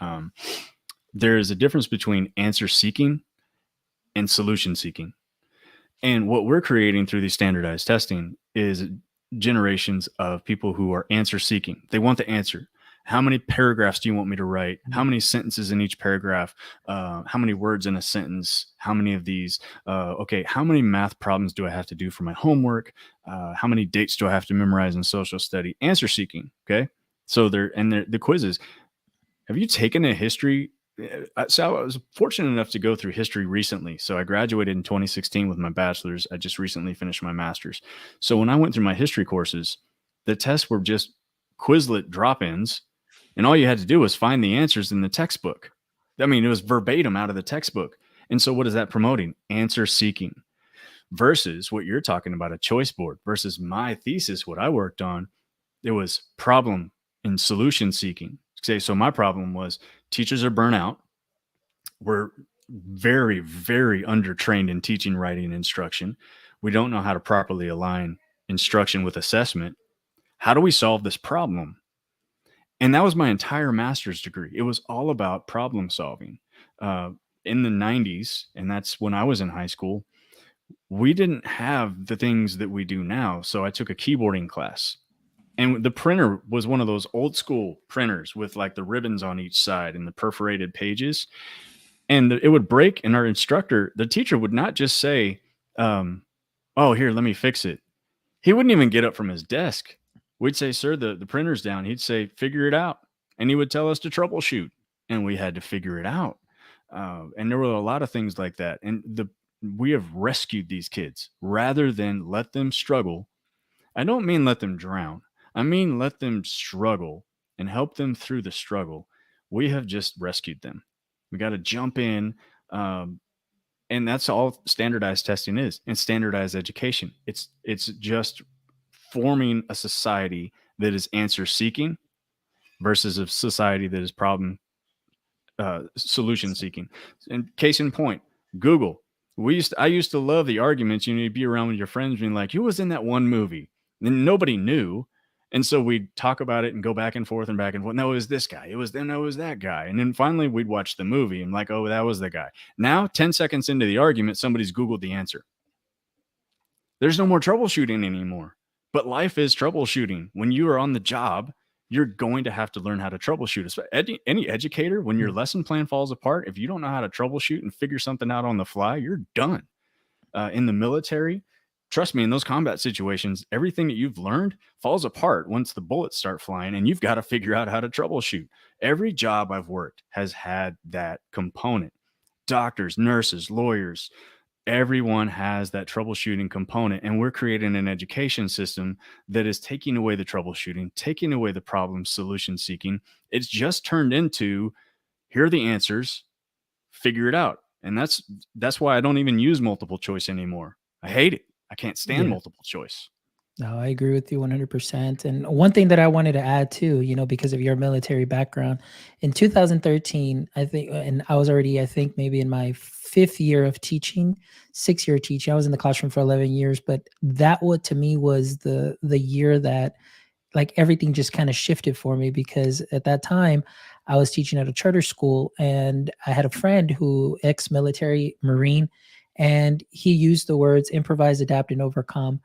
There is a difference between answer seeking and solution seeking, and what we're creating through these standardized testing is generations of people who are answer seeking. They want the answer. How many paragraphs do you want me to write? How many sentences in each paragraph? How many words in a sentence? How many of these? Okay, how many math problems do I have to do for my homework? How many dates do I have to memorize in social study? Answer seeking. Okay, so the quizzes. Have you taken a history? So I was fortunate enough to go through history recently. So I graduated in 2016 with my bachelor's. I just recently finished my master's. So when I went through my history courses, the tests were just Quizlet drop-ins, and all you had to do was find the answers in the textbook. I mean, it was verbatim out of the textbook. And so what is that promoting? Answer seeking versus what you're talking about, a choice board versus my thesis, what I worked on, it was problem and solution seeking. Okay, so my problem was teachers are burnt out. We're very, very undertrained in teaching, writing, and instruction. We don't know how to properly align instruction with assessment. How do we solve this problem? And that was my entire master's degree. It was all about problem solving. Uh, in the 90s, and that's when I was in high school, we didn't have the things that we do now. So I took a keyboarding class. And the printer was one of those old school printers with like the ribbons on each side and the perforated pages. And it would break. And our instructor, the teacher, would not just say, oh, here, let me fix it. He wouldn't even get up from his desk. We'd say, sir, the printer's down. He'd say, figure it out. And he would tell us to troubleshoot. And we had to figure it out. And there were a lot of things like that. And we have rescued these kids rather than let them struggle. I don't mean let them drown. I mean let them struggle and help them through the struggle. We have just rescued them. We got to jump in. And that's all standardized testing is, and standardized education. It's just forming a society that is answer seeking versus a society that is problem solution seeking. And case in point, Google. I used to love the arguments. You'd be around with your friends being like, who was in that one movie? And nobody knew. And so we'd talk about it and go back and forth and back and forth. No, it was this guy. It was that guy. And then finally we'd watch the movie and like, oh, that was the guy. Now, 10 seconds into the argument, somebody's Googled the answer. There's no more troubleshooting anymore. But life is troubleshooting. When you are on the job, you're going to have to learn how to troubleshoot. Any educator, when your lesson plan falls apart, if you don't know how to troubleshoot and figure something out on the fly, you're done. In the military, trust me, in those combat situations, everything that you've learned falls apart once the bullets start flying, and you've got to figure out how to troubleshoot. Every job I've worked has had that component. Doctors, nurses, lawyers, everyone has that troubleshooting component, and we're creating an education system that is taking away the troubleshooting, taking away the problem solution seeking. It's just turned into, here are the answers, figure it out. And that's why I don't even use multiple choice anymore. I hate it. I can't stand multiple choice. No, I agree with you 100%. And one thing that I wanted to add too, because of your military background, in 2013, I think, and I was already, I think maybe in my 5th year of teaching, 6-year teaching. I was in the classroom for 11 years, but that to me was the year that like everything just kind of shifted for me, because at that time I was teaching at a charter school and I had a friend who ex-military Marine, and he used the words improvise, adapt, and overcome.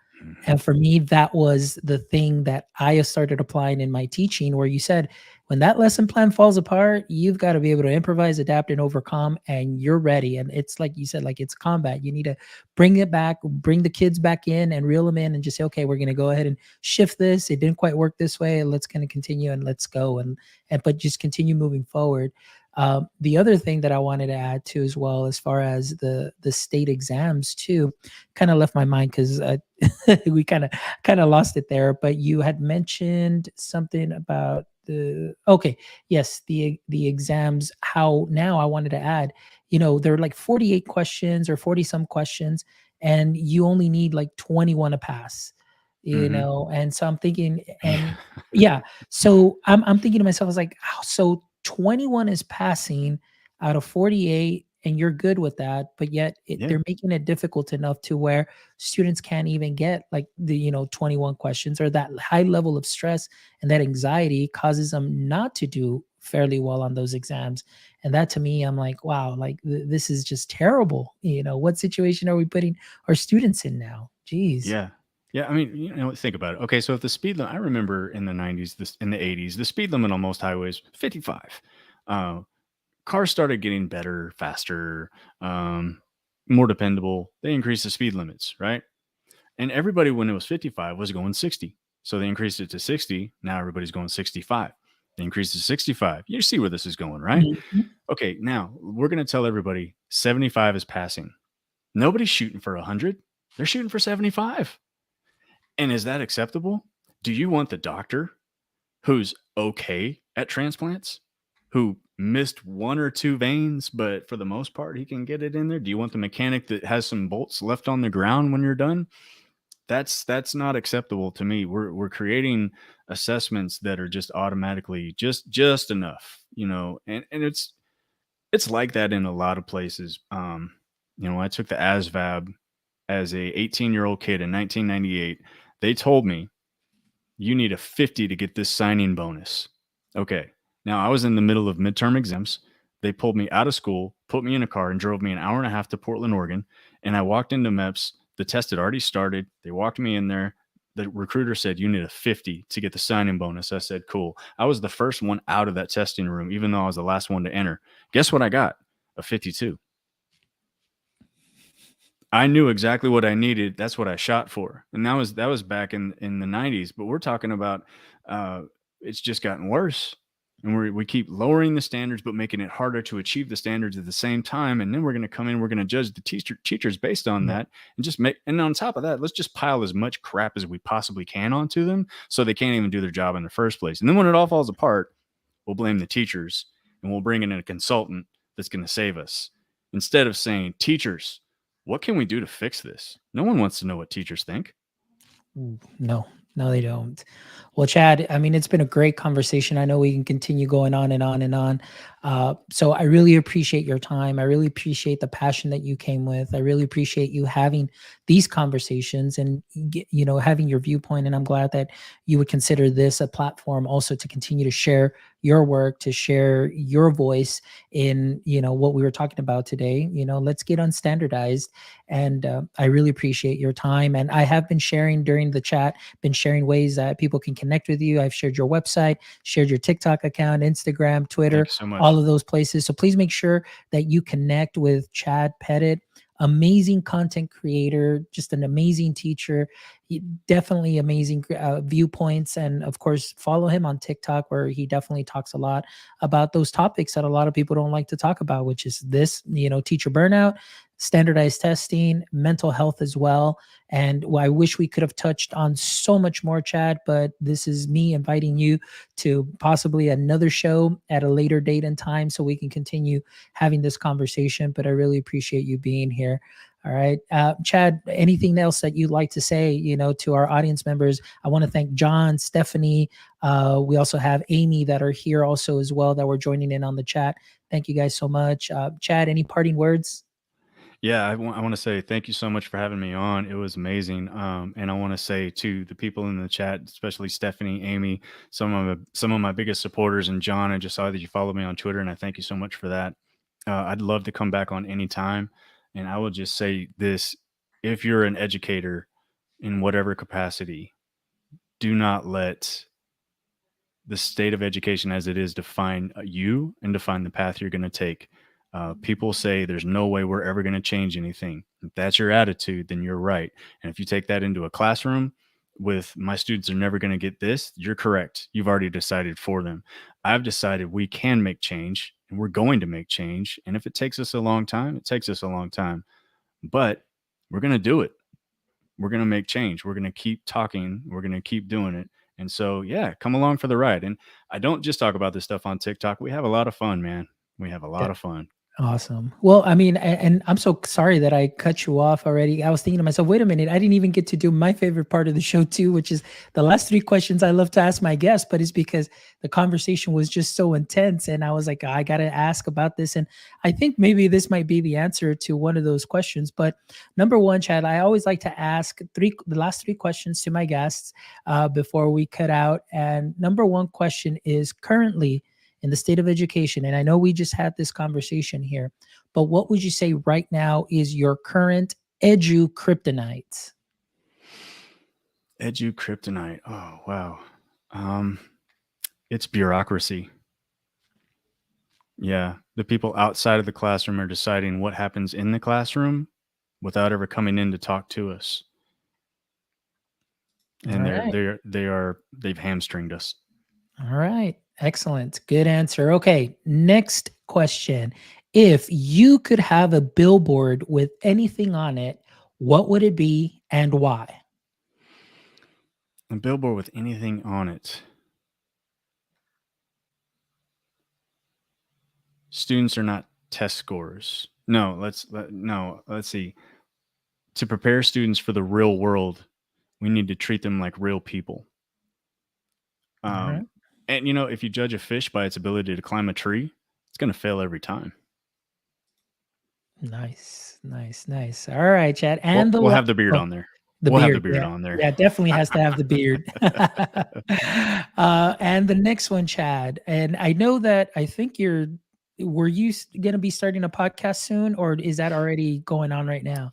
And for me, that was the thing that I started applying in my teaching, where you said, when that lesson plan falls apart, you've got to be able to improvise, adapt, and overcome, and you're ready. And it's like you said, like it's combat. You need to bring it back, bring the kids back in and reel them in and just say, okay, we're going to go ahead and shift this. It didn't quite work this way. Let's kind of continue and let's go. But just continue moving forward. The other thing that I wanted to add to as well, as far as the state exams too, kind of left my mind because we kind of lost it there. But you had mentioned something about the exams. How now I wanted to add, there are like 48 questions or 40 some questions, and you only need like 21 to pass. And so I'm thinking, and so I'm thinking to myself, I was like, so 21 is passing out of 48, and you're good with that, but yet they're making it difficult enough to where students can't even get like the 21 questions, or that high level of stress and that anxiety causes them not to do fairly well on those exams. And that to me, I'm like, wow, like this is just terrible. What situation are we putting our students in now? Jeez. Yeah. Yeah, I mean, think about it. Okay, so if the speed limit, I remember in the 90s, in the 80s, the speed limit on most highways 55. Uh, Cars started getting better, faster, um, more dependable. They increased the speed limits, right? And everybody, when it was 55, was going 60. So they increased it to 60. Now everybody's going 65. They increased it to 65. You see where this is going, right? Mhm. Okay, now we're going to tell everybody 75 is passing. Nobody's shooting for 100. They're shooting for 75. And is that acceptable? Do you want the doctor who's okay at transplants, who missed one or two veins, but for the most part, he can get it in there? Do you want the mechanic that has some bolts left on the ground when you're done? That's not acceptable to me. We're creating assessments that are just automatically just enough, and it's like that in a lot of places. I took the ASVAB as a 18-year-old kid in 1998. They told me you need a 50 to get this signing bonus. Okay. Now I was in the middle of midterm exams. They pulled me out of school, put me in a car, and drove me an hour and a half to Portland, Oregon. And I walked into MEPS. The test had already started. They walked me in there. The recruiter said, "You need a 50 to get the signing bonus." I said, "Cool." I was the first one out of that testing room, even though I was the last one to enter. Guess what I got? A 52. I knew exactly what I needed. That's what I shot for, and that was back in the 90s. But we're talking about uh, it's just gotten worse, and we keep lowering the standards, but making it harder to achieve the standards at the same time. And then we're going to come in, we're going to judge the teachers based on Yeah. that, and just make. And on top of that, let's just pile as much crap as we possibly can onto them, so they can't even do their job in the first place. And then when it all falls apart, we'll blame the teachers, and we'll bring in a consultant that's going to save us instead of saying, teachers, what can we do to fix this? No one wants to know what teachers think. No, no, they don't. Well, Chad, I mean, it's been a great conversation. I know we can continue going on and on and on. So I really appreciate your time. I really appreciate the passion that you came with. I really appreciate you having these conversations and having your viewpoint. And I'm glad that you would consider this a platform also to continue to share your work, to share your voice in what we were talking about today. Let's get unstandardized. And I really appreciate your time. And I have been sharing during the chat, been sharing ways that people can connect with you. I've shared your website, shared your TikTok account, Instagram, Twitter, Thank you so all much. of those places. So please make sure that you connect with Chad Pettit. Amazing content creator, just an amazing teacher. Definitely amazing viewpoints. And of course, follow him on TikTok, where he definitely talks a lot about those topics that a lot of people don't like to talk about, which is this, teacher burnout, standardized testing, mental health as well. And I wish we could have touched on so much more, Chad, but this is me inviting you to possibly another show at a later date and time so we can continue having this conversation. But I really appreciate you being here. All right. Chad, anything else that you'd like to say, to our audience members? I want to thank John, Stephanie. We also have Amy that are here also as well that were joining in on the chat. Thank you guys so much. Chad, any parting words? Yeah, I want to say thank you so much for having me on. It was amazing. And I want to say to the people in the chat, especially Stephanie, Amy, some of my biggest supporters, and John, I just saw that you followed me on Twitter, and I thank you so much for that. I'd love to come back on anytime. And I will just say this: if you're an educator in whatever capacity, do not let the state of education as it is define you and define the path you're going to take. People say there's no way we're ever going to change anything. If that's your attitude, then you're right. And if you take that into a classroom with my students are never going to get this, you're correct. You've already decided for them. I've decided we can make change and we're going to make change. And if it takes us a long time, it takes us a long time. But we're going to do it. We're going to make change. We're going to keep talking. We're going to keep doing it. And so, yeah, come along for the ride. And I don't just talk about this stuff on TikTok. We have a lot of fun, man. We have a lot of fun. Awesome. Well, I mean, and I'm so sorry that I cut you off already. I was thinking to myself, wait a minute, I didn't even get to do my favorite part of the show too, which is the last three questions I love to ask my guests, but it's because the conversation was just so intense. And I was like, I got to ask about this. And I think maybe this might be the answer to one of those questions. But number one, Chad, I always like to ask the last three questions to my guests before we cut out. And number one question is currently, in the state of education, and I know we just had this conversation here, but what would you say right now is your current edu kryptonite? Edu kryptonite. Oh, wow. Um, it's bureaucracy. Yeah. The people outside of the classroom are deciding what happens in the classroom without ever coming in to talk to us. All And right. they've hamstringed us. All right. Excellent. Good answer. Okay. Next question. If you could have a billboard with anything on it, what would it be and why? A billboard with anything on it. Students are not test scores. No, let's see. To prepare students for the real world, we need to treat them like real people. All right. And if you judge a fish by its ability to climb a tree, it's going to fail every time. Nice. Nice. Nice. All right, Chad. We'll, And the we'll have the beard on there. the We'll have the beard. beard Yeah. on there. Yeah, definitely has to have the beard. And the next one, Chad. And I know that I think were you going to be starting a podcast soon, or is that already going on right now?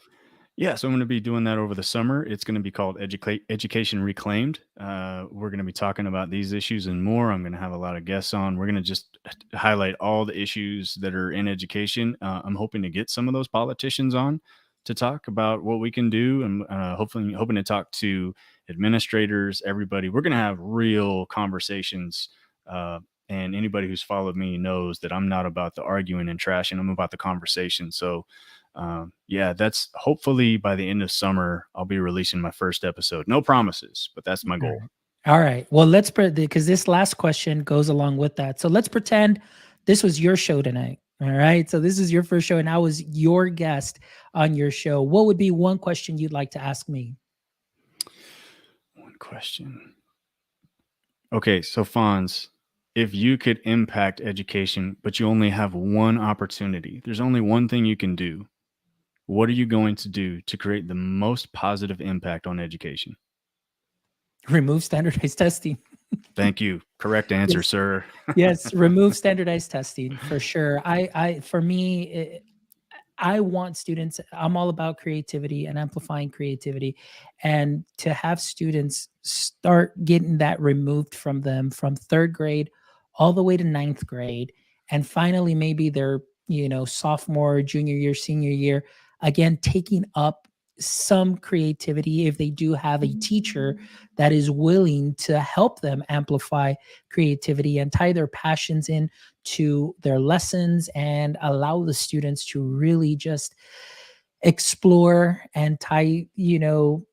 Yeah, so I'm going to be doing that over the summer. It's going to be called Education Reclaimed. We're going to be talking about these issues and more. I'm going to have a lot of guests on. We're going to just highlight all the issues that are in education. I'm hoping to get some of those politicians on to talk about what we can do, and hopefully hoping to talk to administrators, everybody. We're going to have real conversations. And anybody who's followed me knows that I'm not about the arguing and trashing. I'm about the conversation. So yeah, that's hopefully by the end of summer, I'll be releasing my first episode. No promises, but that's my All goal. right. All right. Well, let's because this last question goes along with that. So let's pretend this was your show tonight. All right. So this is your first show, and I was your guest on your show. What would be one question you'd like to ask me? One question. Okay, so Fonz, if you could impact education, but you only have one opportunity, there's only one thing you can do. What are you going to do to create the most positive impact on education? Remove standardized testing. Thank you. Correct answer, Yes. sir. Yes, remove standardized testing for sure. For me, I want students, I'm all about creativity and amplifying creativity. And to have students start getting that removed from them from third grade all the way to ninth grade. And finally, maybe their, sophomore, junior year, senior year, again, taking up some creativity if they do have a teacher that is willing to help them amplify creativity and tie their passions in to their lessons and allow the students to really just explore and tie, the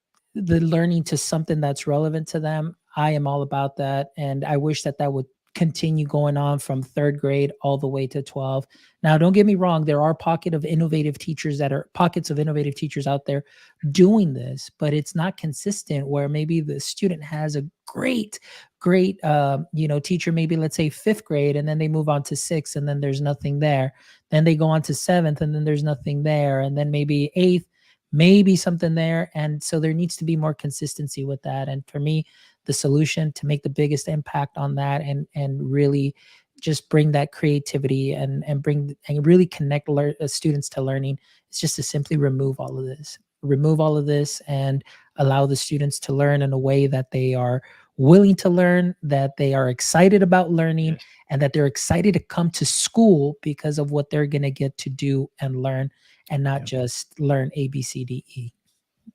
learning to something that's relevant to them. I am all about that. And I wish that that would continue going on from third grade all the way to 12. Now, don't get me wrong. There are pockets of innovative teachers out there doing this, but it's not consistent where maybe the student has a great, teacher, maybe let's say fifth grade, and then they move on to sixth and then there's nothing there. Then they go on to seventh and then there's nothing there. And then maybe eighth, maybe something there. And so there needs to be more consistency with that. And for me, the solution to make the biggest impact on that and really just bring that creativity and bring and really connect students to learning is just to simply remove all of this and allow the students to learn in a way that they are willing to learn, that they are excited about learning, Yes. and that they're excited to come to school because of what they're going to get to do and learn, and not Yep. just learn A, B, C, D, E.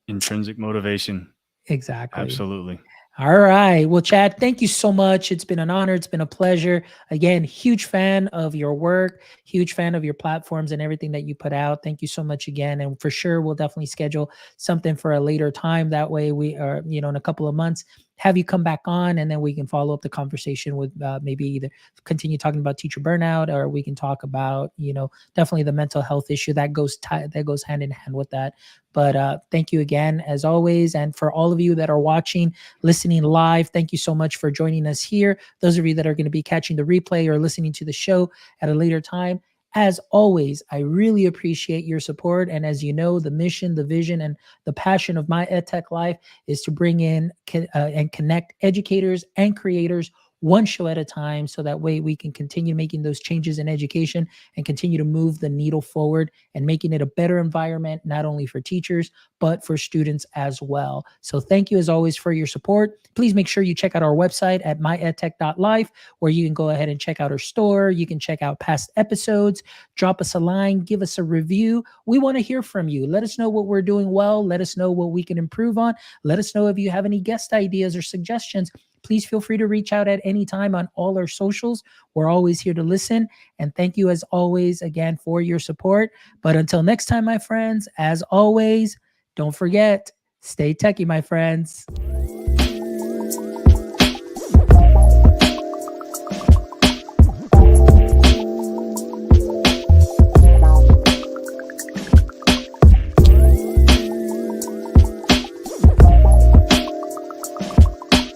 Intrinsic motivation. Exactly. Absolutely. All right. Well, Chad, thank you so much. It's been an honor. It's been a pleasure. Again, huge fan of your work, huge fan of your platforms and everything that you put out. Thank you so much again. And for sure, we'll definitely schedule something for a later time. That way we are, in a couple of months, have you come back on, and then we can follow up the conversation with maybe either continue talking about teacher burnout, or we can talk about, definitely the mental health issue that goes hand in hand with that. But thank you again, as always. And for all of you that are watching, listening live, thank you so much for joining us here. Those of you that are going to be catching the replay or listening to the show at a later time, as always, I really appreciate your support. And as you know, the mission, the vision, and the passion of my EdTech life is to bring in and connect educators and creators one show at a time, so that way we can continue making those changes in education and continue to move the needle forward and making it a better environment, not only for teachers, but for students as well. So thank you as always for your support. Please make sure you check out our website at myedtech.life, where you can go ahead and check out our store. You can check out past episodes, drop us a line, give us a review. We want to hear from you. Let us know what we're doing well. Let us know what we can improve on. Let us know if you have any guest ideas or suggestions. Please feel free to reach out at any time on all our socials. We're always here to listen. And thank you as always again for your support. But until next time, my friends, as always, don't forget, stay techie, my friends.